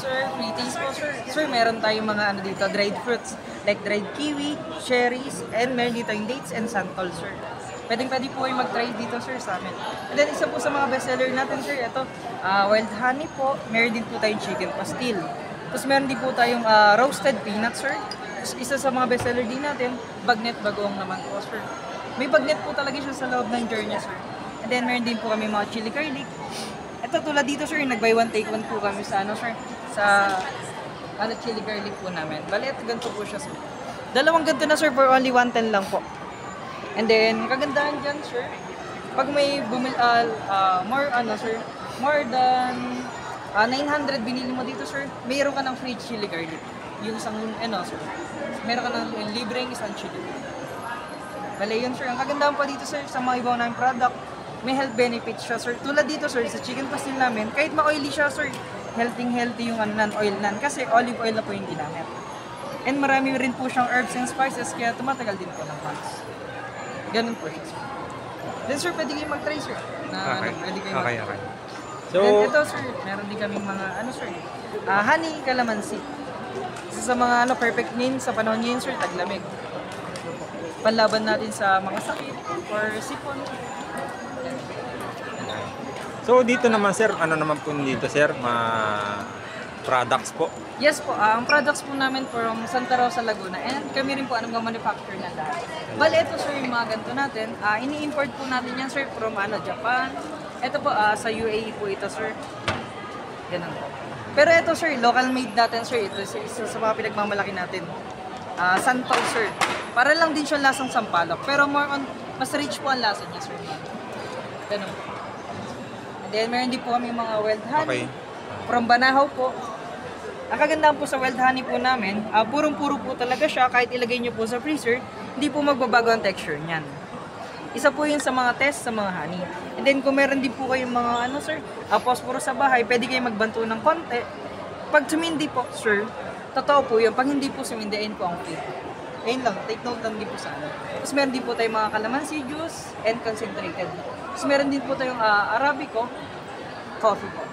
sir, free taste po sir. Sir, meron tayong mga ano dito, dried fruits. Like dried kiwi, cherries, and meron dito yung dates and santol sir. Pwede po kayo mag-try dito sir sa amin. And then isa po sa mga bestseller natin sir, ito, wild honey po. Meron din po tayong chicken pastil. Tapos meron din po tayong roasted peanut sir. Tapos isa sa mga bestseller din natin, bagnet bagoong naman po sir. May bagnet po talaga siya sa loob ng jar niya sir. And then meron din po kami mga chili garlic. Ito tulad dito sir, nag-buy one take one po kami sa ano sir, sa chili garlic po namin. Bale, ito ganito po siya sir. Dalawang ganito na sir for only 110 lang po. And then, kagandahan dyan, sir, pag may more than 900 binili mo dito, sir, mayroon ka ng free chili garlic. Yung isang, sir, meron ka ng libreng isang chili. Bale, yun, sir. Ang kagandahan pa dito, sir, sa mga ibang namin product, may health benefits siya, sir. Tulad dito, sir, sa chicken pastil namin, kahit ma-oily siya, sir, healthy yung non-oil nan, kasi olive oil na po yung ginamit. And marami rin po siyang herbs and spices, kaya tumatagal din po ng months. Ganun po siya, sir. Then sir, pwede kayo mag-try sir. Pwede kayo okay. So, then ito sir, meron din kaming mga sir, honey calamansi. Isa sa mga perfect name sa panahon ngayon sir, taglamig. Panlaban natin sa mga sakit or sipon. so dito naman sir, ano naman po dito sir, products po? Yes po, ang products po namin from Santa Rosa, Laguna, and kami rin po anong manufacture na lahat. Bale, ito sir, yung mga ganito natin, ini-import po natin yan sir from Japan. Ito po, sa UAE po ito sir. Ganun po. Pero ito sir, local made natin sir, ito isa sa mga pinagmamalaki natin. Santol sir. Para lang din siya lasang sampalok, pero more on, mas rich po ang lasa niya sir. Ganun po. And then meron din po kami mga wild honey. Okay. From Banahaw po. Ang kagandahan po sa wild honey po namin, purong-puro po talaga siya, kahit ilagay nyo po sa freezer, hindi po magbabago ang texture niyan. Isa po yun sa mga test sa mga honey. And then kung meron din po kayong mga phosphorus sa bahay, pwede kayo magbanto ng konti. Pag sumindi po, sir, totoo po yun. Pag hindi po sumindi, ayun po ang fake. Ayun lang, take note lang din po sa Tapos meron din po tayong mga calamansi juice and concentrated. Tapos meron din po tayong Arabico, coffee po.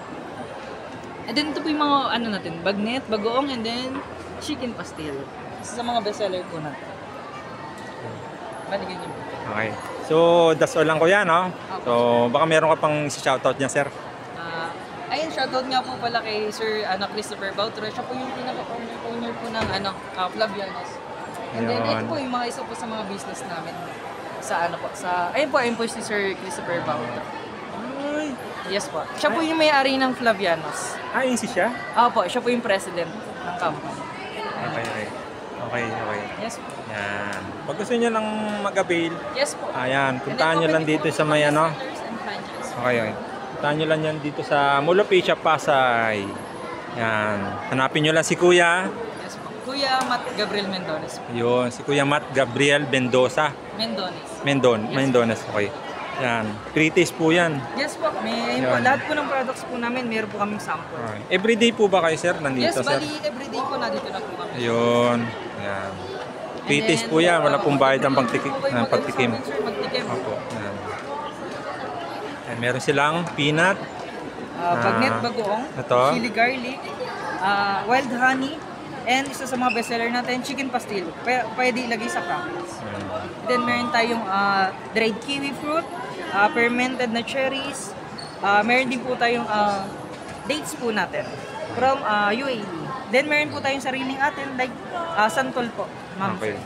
And then ito po yung mga natin, bagnet, bagoong, and then chicken pastil. Isa sa mga bestseller po natin. Balikan niyo po. Okay. So, that's all lang ko yan, no? So, baka meron ka pang shoutout niya, sir? Ayun, shoutout nga po pala kay Sir Christopher Bautro. Siya po yung pinaka-owner po ng Flavianos. And then, ito po yung mga isa po sa mga business namin. Ayun po si Sir Christopher Bautro. Yes po. Siya po yung may-ari ng Flavianos. Yun si siya? Po, siya po yung president ng company. Okay. Yes po. Yan. Pag gusto niyo lang mag-avail, yes po. ayan, puntahan niyo lang dito sa may Okay. Puntahan niyo lang yan dito sa Mall of Asia, Pasay. Yan. Hanapin niyo lang si Kuya. Yes po. Kuya Matt Gabriel Mendones. Yun, si Kuya Matt Gabriel Mendoza. Mendones. Okay. Yan. Kritis po yan. Yes po. Lahat po ng products po namin, meron po kaming sample. Okay. Everyday po ba kayo, sir? Nandito, yes, sir? bali everyday po nandito na po kami. Ayun. Yan. Kritis po yan. Wala pong bayad ang pagtikim. Opo. Yan. Yan. Meron silang peanut. Bagnet bagoong. Ito. Chili garlic. Wild honey. And isa sa mga bestseller natin, chicken pastil. Pwede ilagay sa crackers. Then meron tayong dried kiwi fruit, fermented na cherries. Meron din po tayong dates po natin from UAE. Then meron po tayong sariling atin like santol po. Okay.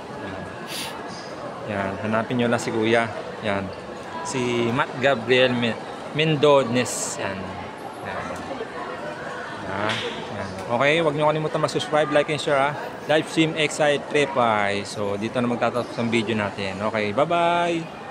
Yan, hanapin nyo lang si Kuya. Yan. Si Matt Gabriel Mendones. Yan. Okay, huwag nyo kalimutan mag-subscribe, like, and share. Live Swim Excite Trepay. So, dito na magtatapos ang video natin. Okay, bye-bye!